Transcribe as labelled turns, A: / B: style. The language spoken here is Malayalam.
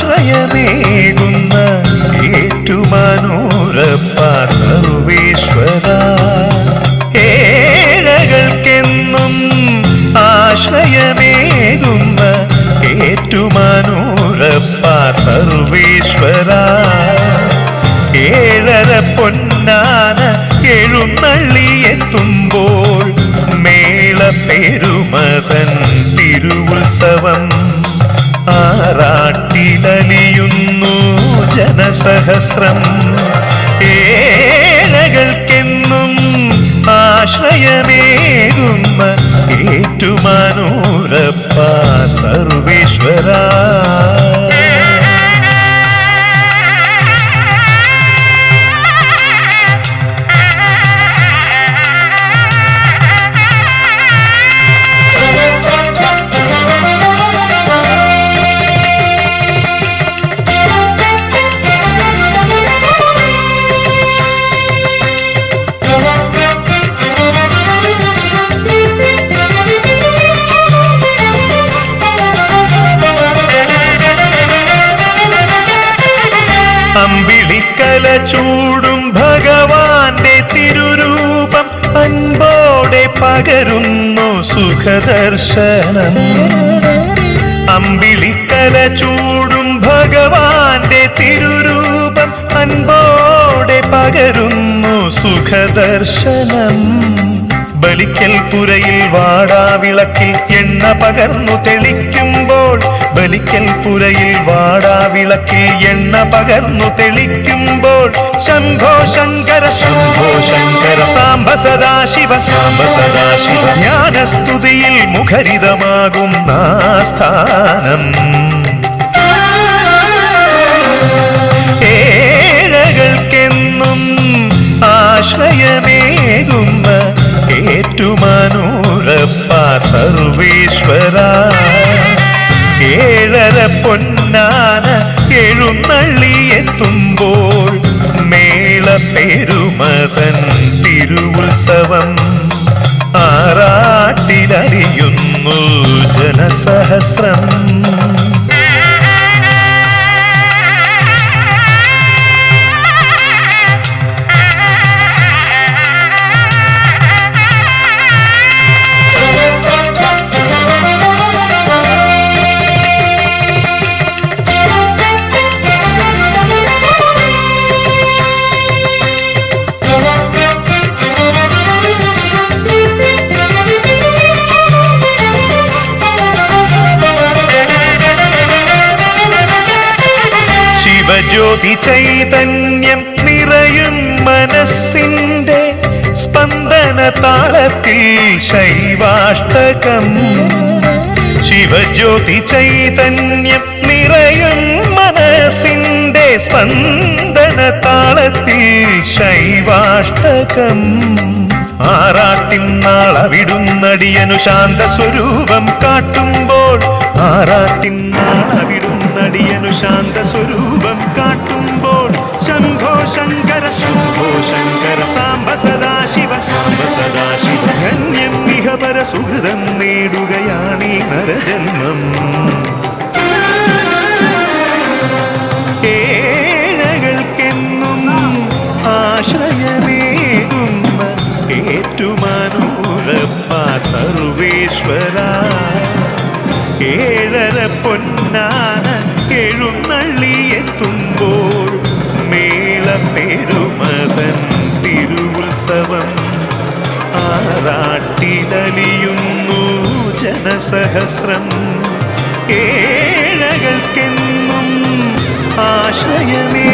A: ആശ്രയമേകുന്ന ഏറ്റുമാനൂരപ്പ സർവേശ്വര. ഏഴകൾക്കെന്നും ആശ്രയമേകുന്ന ഏറ്റുമാനൂരപ്പ സർവേശ്വര. ഏഴര പൊന്നാന എഴുന്നള്ളിയെത്തുമ്പോൾ മേളപ്പെരുമതൻ തിരുവുത്സവം. ആറാട്ടിലലിയുന്നു ജനസഹസ്രം. ഏഴകൾക്കെന്നും ആശ്രയമേകുന്ന ഏറ്റുമാനൂരപ്പ സർവേശ്വര. അമ്പിളിക്കല ചൂടും ഭഗവാന്റെ തിരുരൂപം അൻപോടെ പകരുന്നു സുഖദർശനം. അമ്പിളിക്കല ചൂടും ഭഗവാന്റെ തിരുരൂപം അൻപോടെ പകരുന്നു സുഖദർശനം. ബലിക്കൽ പുരയിൽ വാടാവിളക്കിൽ എണ്ണ പകർന്നു തെളിക്കുമ്പോൾ, ബലിക്കൽ പുരയിൽ വാടാവിളക്കിൽ എണ്ണ പകർന്നു തെളിക്കുമ്പോൾ, ശംഭോ ശങ്കര ശംഭോ ശങ്കര സാംബ സദാശിവ സാംബ സദാശിവ ജ്ഞാനസ്തുതിയിൽ മുഖരിതമാകും സ്ഥാനം. ഏഴകൾക്കെന്നും ആശ്രയമേകുന്ന ഏറ്റുമാനൂരപ്പ സർവേശ്വര. ഏഴര പൊന്നാന എഴുന്നള്ളിയെത്തുമ്പോൾ മേളപ്പെരുമതൻ തിരുവുത്സവം. ആറാട്ടിലറിയുന്നു ജനസഹസ്രം. ശിവജ്യോതി ചൈതന്യം നിറയും മനസ്സിന്റെ സ്പന്ദന താളത്തിൽ ശൈവാഷ്ടകം. ശിവജ്യോതി ചൈതന്യം നിറയും മനസ്സിന്റെ സ്പന്ദന താളത്തിൽ ശൈവാഷ്ടകം. ആറാട്ടിൻ നാളവിടുന്നടിയനു ശാന്ത സ്വരൂപം കാട്ടുമ്പോൾ, ആറാട്ടിൻ നാളവിടുന്നടിയനു ശാന്ത സ്വരൂപം കാട്ടുമ്പോൾ, ശംഭോ ശങ്കര ശംഭോ ശങ്കര സാംബ സദാശിവ സാംബ സദാശിവ ധന്യം ഇഹപര സുഹൃതം നേടുകയാണീ നരജന്മം. ഏഴകൾക്കെന്നും ആശ്രയമേകുന്ന ഏറ്റുമാനൂരപ്പ സർവേശ്വര. ഏഴര പൊന്നാന എഴുന്നള്ളിയെത്തുമ്പോൾ മേളപ്പെരുമതൻ തിരുവുത്സവം. ആറാട്ടിലലിയുന്നു ജനസഹസ്രം. ഏഴകൾക്കെന്നും ആശ്രയമേ